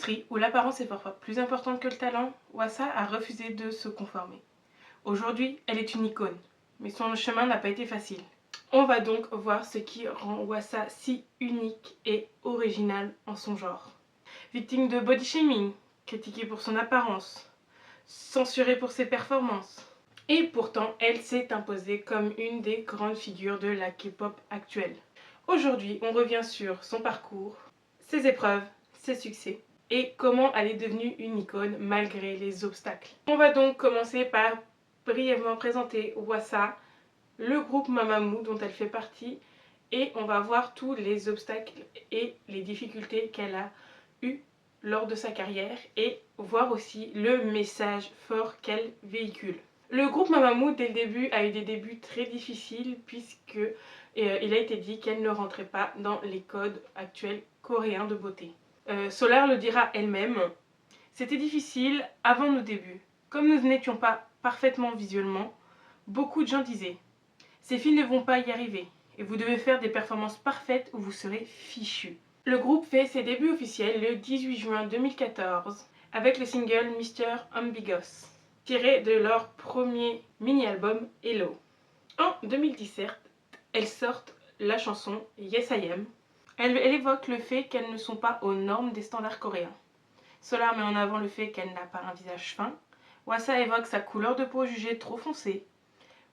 industrie où l'apparence est parfois plus importante que le talent, Wassa a refusé de se conformer. Aujourd'hui, elle est une icône, mais son chemin n'a pas été facile. On va donc voir ce qui rend Wassa si unique et original en son genre. Victime de body shaming, critiquée pour son apparence, censurée pour ses performances. Et pourtant, elle s'est imposée comme une des grandes figures de la K-pop actuelle. Aujourd'hui, on revient sur son parcours, ses épreuves, ses succès et comment elle est devenue une icône malgré les obstacles. On va donc commencer par brièvement présenter Wassa, le groupe Mamamoo dont elle fait partie, et on va voir tous les obstacles et les difficultés qu'elle a eues lors de sa carrière et voir aussi le message fort qu'elle véhicule. Le groupe Mamamoo dès le début a eu des débuts très difficiles puisque il a été dit qu'elle ne rentrait pas dans les codes actuels coréens de beauté. Solar le dira elle-même, c'était difficile avant nos débuts. Comme nous n'étions pas parfaitement visuellement, beaucoup de gens disaient « Ces filles ne vont pas y arriver et vous devez faire des performances parfaites ou vous serez fichus ». Le groupe fait ses débuts officiels le 18 juin 2014 avec le single Mr. Ambiguous, tiré de leur premier mini-album Hello. En 2017, elles sortent la chanson Yes I Am. Elle évoque le fait qu'elles ne sont pas aux normes des standards coréens. Solar met en avant le fait qu'elle n'a pas un visage fin. Wassa évoque sa couleur de peau jugée trop foncée.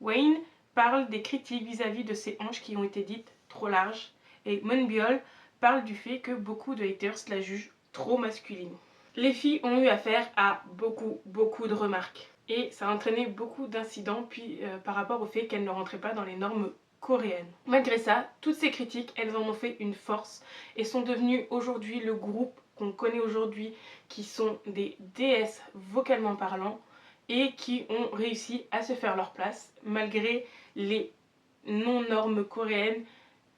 Wayne parle des critiques vis-à-vis de ses hanches qui ont été dites trop larges. Et Moonbyul parle du fait que beaucoup de haters la jugent trop masculine. Les filles ont eu affaire à beaucoup de remarques. Et ça a entraîné beaucoup d'incidents par rapport au fait qu'elles ne rentraient pas dans les normes coréennes. Malgré ça, toutes ces critiques, elles en ont fait une force et sont devenues aujourd'hui le groupe qu'on connaît aujourd'hui, qui sont des déesses vocalement parlant et qui ont réussi à se faire leur place malgré les non-normes coréennes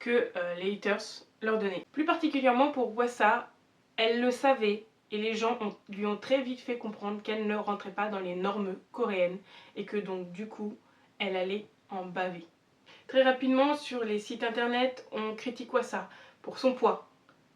que les haters leur donnaient. Plus particulièrement pour Wassa, elle le savait et les gens lui ont très vite fait comprendre qu'elle ne rentrait pas dans les normes coréennes et que donc du coup, elle allait en baver. Très rapidement, sur les sites internet, on critique Wassa pour son poids,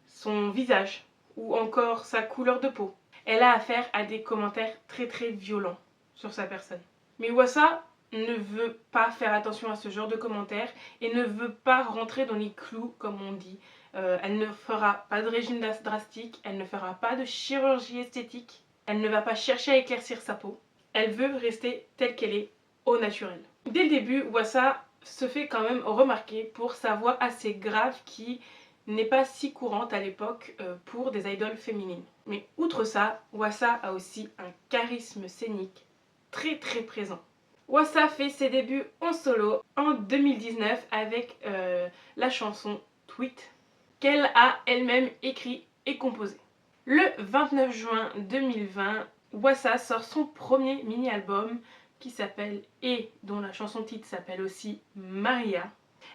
son visage ou encore sa couleur de peau. Elle a affaire à des commentaires très violents sur sa personne. Mais Wassa ne veut pas faire attention à ce genre de commentaires et ne veut pas rentrer dans les clous, comme on dit. Elle ne fera pas de régime drastique, elle ne fera pas de chirurgie esthétique, elle ne va pas chercher à éclaircir sa peau. Elle veut rester telle qu'elle est, au naturel. Dès le début, Wassa se fait quand même remarquer pour sa voix assez grave qui n'est pas si courante à l'époque pour des idoles féminines. Mais outre ça, Wassa a aussi un charisme scénique très présent. Wassa fait ses débuts en solo en 2019 avec la chanson Tweet qu'elle a elle-même écrit et composé. Le 29 juin 2020, Wassa sort son premier mini-album qui s'appelle et dont la chanson titre s'appelle aussi Maria.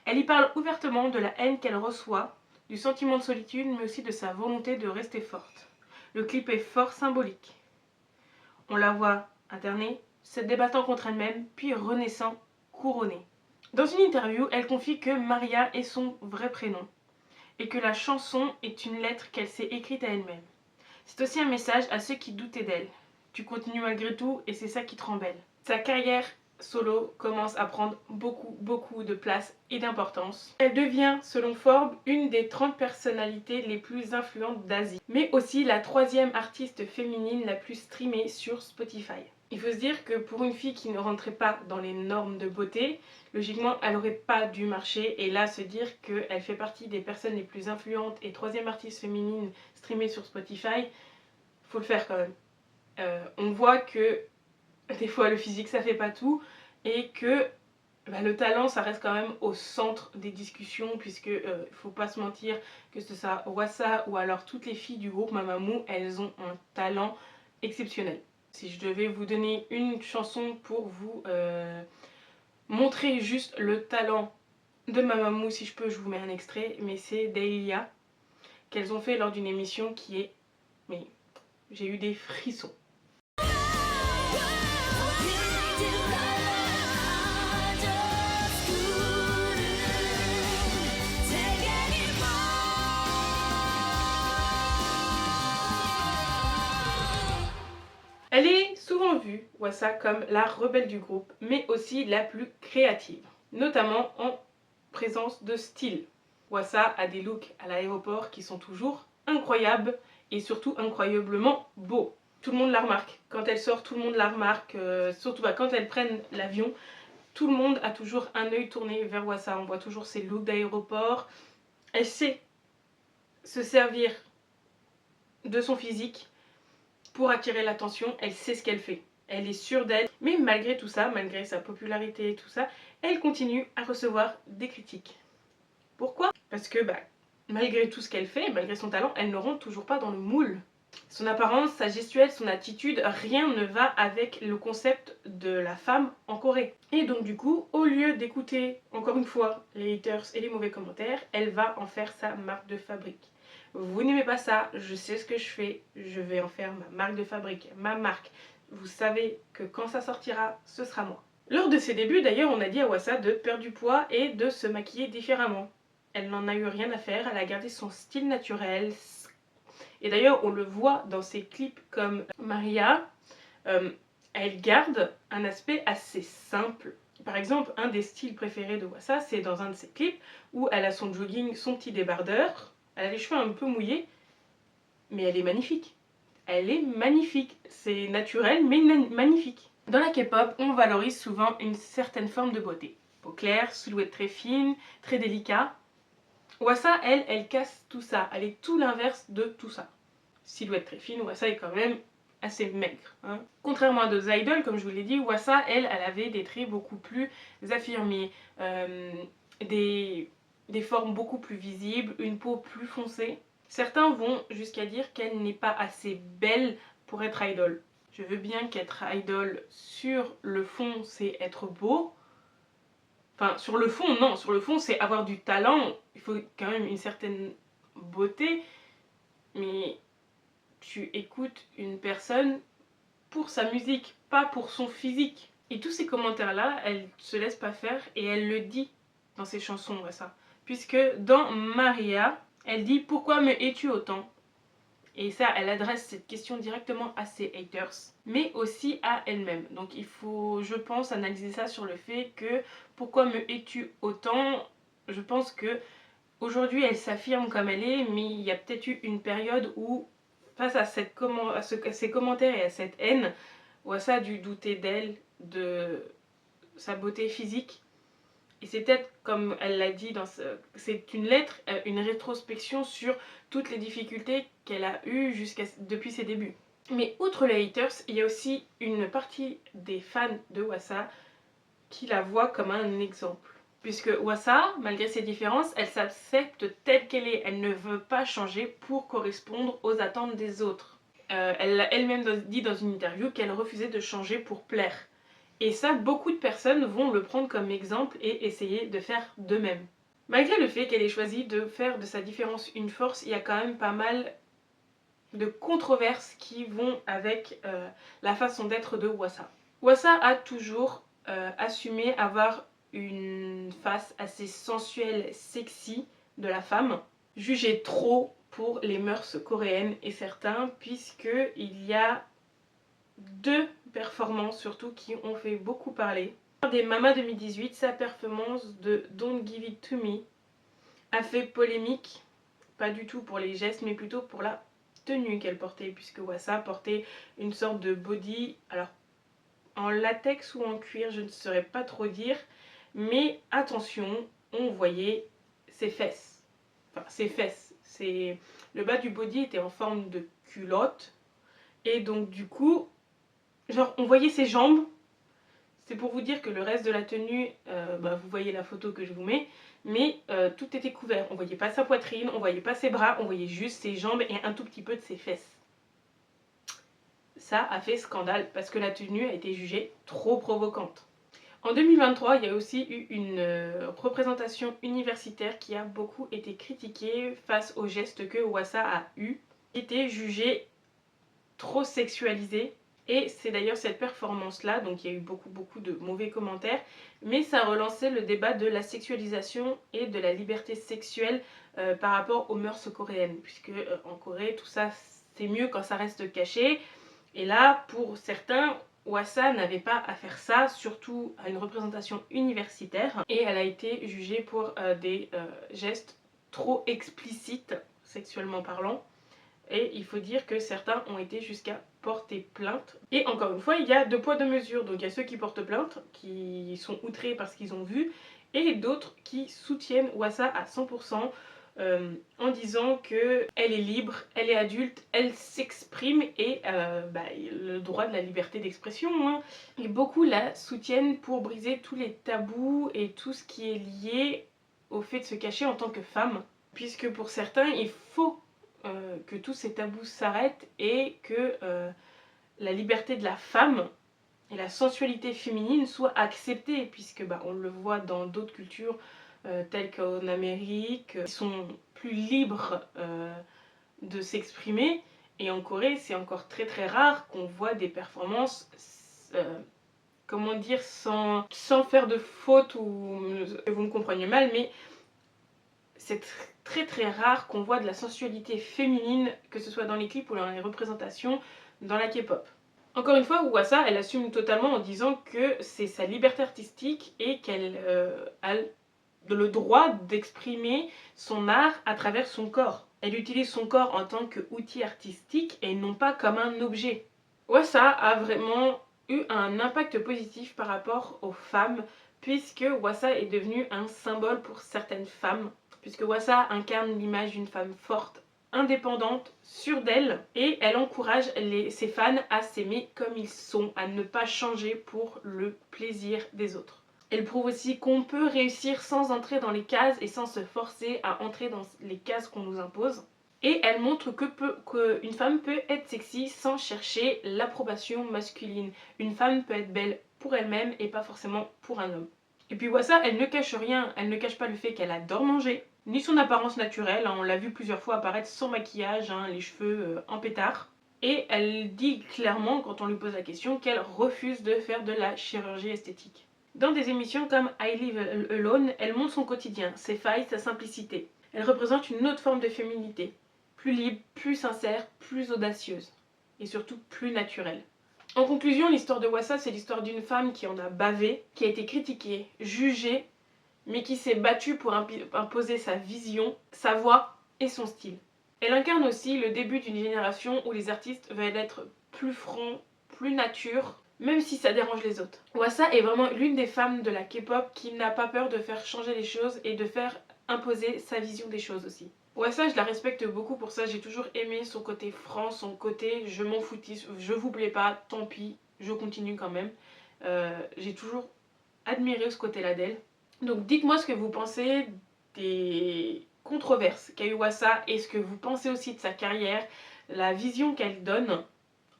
Elle y parle ouvertement de la haine qu'elle reçoit, du sentiment de solitude mais aussi de sa volonté de rester forte. Le clip est fort symbolique. On la voit internée, se débattant contre elle-même, puis renaissant, couronnée. Dans une interview, elle confie que Maria est son vrai prénom et que la chanson est une lettre qu'elle s'est écrite à elle-même. C'est aussi un message à ceux qui doutaient d'elle. Tu continues malgré tout et c'est ça qui te rend belle. Sa carrière solo commence à prendre beaucoup de place et d'importance. Elle devient, selon Forbes, une des 30 personnalités les plus influentes d'Asie, mais aussi la 3e artiste féminine la plus streamée sur Spotify. Il faut se dire que pour une fille qui ne rentrait pas dans les normes de beauté, logiquement elle n'aurait pas dû marcher, et là se dire qu'elle fait partie des personnes les plus influentes et 3e artiste féminine streamée sur Spotify, faut le faire quand même. On voit que des fois le physique ça fait pas tout et que le talent ça reste quand même au centre des discussions, puisque faut pas se mentir, que ce soit Wassa ou alors toutes les filles du groupe Mamamoo, elles ont un talent exceptionnel. Si je devais vous donner une chanson pour vous montrer juste le talent de Mamamoo, si je peux, je vous mets un extrait, mais c'est Dahlia qu'elles ont fait lors d'une émission qui est... mais j'ai eu des frissons. Elle est souvent vue, Wassa, comme la rebelle du groupe, mais aussi la plus créative, notamment en présence de style. Wassa a des looks à l'aéroport qui sont toujours incroyables et surtout incroyablement beaux. Tout le monde la remarque. Quand elle sort, tout le monde la remarque. Surtout quand elles prennent l'avion, tout le monde a toujours un œil tourné vers Wassa. On voit toujours ses looks d'aéroport. Elle sait se servir de son physique pour attirer l'attention. Elle sait ce qu'elle fait. Elle est sûre d'elle. Mais malgré tout ça, malgré sa popularité et tout ça, elle continue à recevoir des critiques. Pourquoi? Parce que malgré tout ce qu'elle fait, malgré son talent, elle ne rentre toujours pas dans le moule. Son apparence, sa gestuelle, son attitude, rien ne va avec le concept de la femme en Corée. Et donc du coup, au lieu d'écouter, encore une fois, les haters et les mauvais commentaires, elle va en faire sa marque de fabrique. Vous n'aimez pas ça, je sais ce que je fais, je vais en faire ma marque de fabrique, ma marque. Vous savez que quand ça sortira, ce sera moi. Lors de ses débuts, d'ailleurs, on a dit à Wassa de perdre du poids et de se maquiller différemment. Elle n'en a eu rien à faire, elle a gardé son style naturel. Et d'ailleurs, on le voit dans ses clips comme Maria, elle garde un aspect assez simple. Par exemple, un des styles préférés de Wassa, c'est dans un de ses clips où elle a son jogging, son petit débardeur, elle a les cheveux un peu mouillés, mais elle est magnifique. Elle est magnifique, c'est naturel mais magnifique. Dans la K-pop, on valorise souvent une certaine forme de beauté. Peau claire, silhouette très fine, très délicat. Wassa, elle casse tout ça. Elle est tout l'inverse de tout ça. Silhouette très fine, Wassa est quand même assez maigre. Hein. Contrairement à d'autres idoles, comme je vous l'ai dit, Wassa, elle avait des traits beaucoup plus affirmés, des formes beaucoup plus visibles, une peau plus foncée. Certains vont jusqu'à dire qu'elle n'est pas assez belle pour être idole. Je veux bien qu'être idole sur le fond, c'est être beau. Enfin, sur le fond, non. Sur le fond, c'est avoir du talent. Il faut quand même une certaine beauté. Mais tu écoutes une personne pour sa musique, pas pour son physique. Et tous ces commentaires-là, elle se laisse pas faire et elle le dit dans ses chansons, ça. Puisque dans Maria, elle dit « Pourquoi me hais-tu autant ?» Et ça, elle adresse cette question directement à ses haters, mais aussi à elle-même. Donc il faut, je pense, analyser ça sur le fait que pourquoi me hais-tu autant? Je pense que aujourd'hui elle s'affirme comme elle est, mais il y a peut-être eu une période où, face à ces commentaires et à cette haine, Wassa a dû douter d'elle, de sa beauté physique. Et c'est peut-être, comme elle l'a dit, c'est une lettre, une rétrospection sur toutes les difficultés qu'elle a eues depuis ses débuts. Mais outre les haters, il y a aussi une partie des fans de Wassa qui la voient comme un exemple. Puisque Wassa, malgré ses différences, elle s'accepte telle qu'elle est. Elle ne veut pas changer pour correspondre aux attentes des autres. Elle l'a elle-même dit dans une interview qu'elle refusait de changer pour plaire. Et ça, beaucoup de personnes vont le prendre comme exemple et essayer de faire de même. Malgré le fait qu'elle ait choisi de faire de sa différence une force, il y a quand même pas mal de controverses qui vont avec la façon d'être de Wassa. Wassa a toujours assumé avoir une face assez sensuelle, sexy de la femme, jugée trop pour les mœurs coréennes et certains, puisqu'il y a deux performances surtout qui ont fait beaucoup parler. Des Mama 2018, sa performance de Don't Give It To Me a fait polémique, pas du tout pour les gestes mais plutôt pour la tenue qu'elle portait, puisque Wassa portait une sorte de body, alors en latex ou en cuir, je ne saurais pas trop dire, mais attention, on voyait ses fesses. Enfin, ses fesses. Le bas du body était en forme de culotte, et donc du coup, genre on voyait ses jambes. C'est pour vous dire que le reste de la tenue, vous voyez la photo que je vous mets, mais tout était couvert. On voyait pas sa poitrine, on voyait pas ses bras, on voyait juste ses jambes et un tout petit peu de ses fesses. Ça a fait scandale parce que la tenue a été jugée trop provocante. En 2023, il y a aussi eu une représentation universitaire qui a beaucoup été critiquée face aux gestes que Wassa a eu, qui était jugée trop sexualisée. Et c'est d'ailleurs cette performance-là, donc il y a eu beaucoup de mauvais commentaires, mais ça a relancé le débat de la sexualisation et de la liberté sexuelle par rapport aux mœurs coréennes, puisque en Corée, tout ça, c'est mieux quand ça reste caché. Et là, pour certains, Wassa n'avait pas à faire ça, surtout à une représentation universitaire, et elle a été jugée pour des gestes trop explicites, sexuellement parlant. Et il faut dire que certains ont été jusqu'à porter plainte. Et encore une fois, il y a deux poids deux mesures. Donc il y a ceux qui portent plainte, qui sont outrés parce qu'ils ont vu, et d'autres qui soutiennent Wassa à 100%, en disant qu'elle est libre, elle est adulte, elle s'exprime et le droit de la liberté d'expression. Hein. Et beaucoup la soutiennent pour briser tous les tabous et tout ce qui est lié au fait de se cacher en tant que femme. Puisque pour certains, il faut que tous ces tabous s'arrêtent et que la liberté de la femme et la sensualité féminine soient acceptées, puisque on le voit dans d'autres cultures telles qu'en Amérique, qui sont plus libres de s'exprimer, et en Corée c'est encore très très rare qu'on voit des performances comment dire, sans faire de faute, ou que vous me compreniez mal, mais c'est très très rare qu'on voit de la sensualité féminine, que ce soit dans les clips ou dans les représentations dans la K-pop. Encore une fois, Wassa, elle assume totalement en disant que c'est sa liberté artistique et qu'elle a le droit d'exprimer son art à travers son corps. Elle utilise son corps en tant qu'outil artistique et non pas comme un objet. Wassa a vraiment eu un impact positif par rapport aux femmes, puisque Wassa est devenue un symbole pour certaines femmes, puisque Wassa incarne l'image d'une femme forte, indépendante, sûre d'elle, et elle encourage ses fans à s'aimer comme ils sont, à ne pas changer pour le plaisir des autres. Elle prouve aussi qu'on peut réussir sans entrer dans les cases et sans se forcer à entrer dans les cases qu'on nous impose. Et elle montre qu'une femme peut être sexy sans chercher l'approbation masculine. Une femme peut être belle pour elle-même et pas forcément pour un homme. Et puis Wassa, elle ne cache rien, elle ne cache pas le fait qu'elle adore manger, ni son apparence naturelle, on l'a vu plusieurs fois apparaître sans maquillage, les cheveux en pétard. Et elle dit clairement, quand on lui pose la question, qu'elle refuse de faire de la chirurgie esthétique. Dans des émissions comme I Live Alone, elle montre son quotidien, ses failles, sa simplicité. Elle représente une autre forme de féminité, plus libre, plus sincère, plus audacieuse, et surtout plus naturelle. En conclusion, l'histoire de Wassa, c'est l'histoire d'une femme qui en a bavé, qui a été critiquée, jugée, mais qui s'est battue pour imposer sa vision, sa voix et son style. Elle incarne aussi le début d'une génération où les artistes veulent être plus francs, plus nature, même si ça dérange les autres. Wassa est vraiment l'une des femmes de la K-pop qui n'a pas peur de faire changer les choses et de faire imposer sa vision des choses aussi. Wassa, je la respecte beaucoup pour ça, j'ai toujours aimé son côté franc, son côté je m'en foutis, je vous plais pas, tant pis, je continue quand même. J'ai toujours admiré ce côté-là d'elle. Donc dites-moi ce que vous pensez des controverses qu'a eu Wassa et ce que vous pensez aussi de sa carrière, la vision qu'elle donne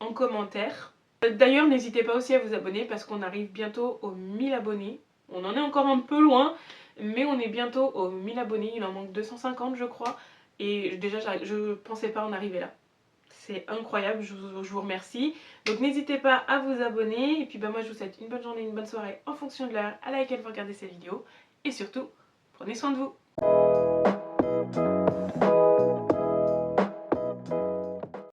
en commentaire. D'ailleurs, n'hésitez pas aussi à vous abonner parce qu'on arrive bientôt aux 1000 abonnés. On en est encore un peu loin, mais on est bientôt aux 1000 abonnés, il en manque 250 je crois. Et déjà, je pensais pas en arriver là. C'est incroyable, je vous remercie. Donc n'hésitez pas à vous abonner. Et puis moi je vous souhaite une bonne journée, une bonne soirée en fonction de l'heure à laquelle vous regardez ces vidéos. Et surtout, prenez soin de vous.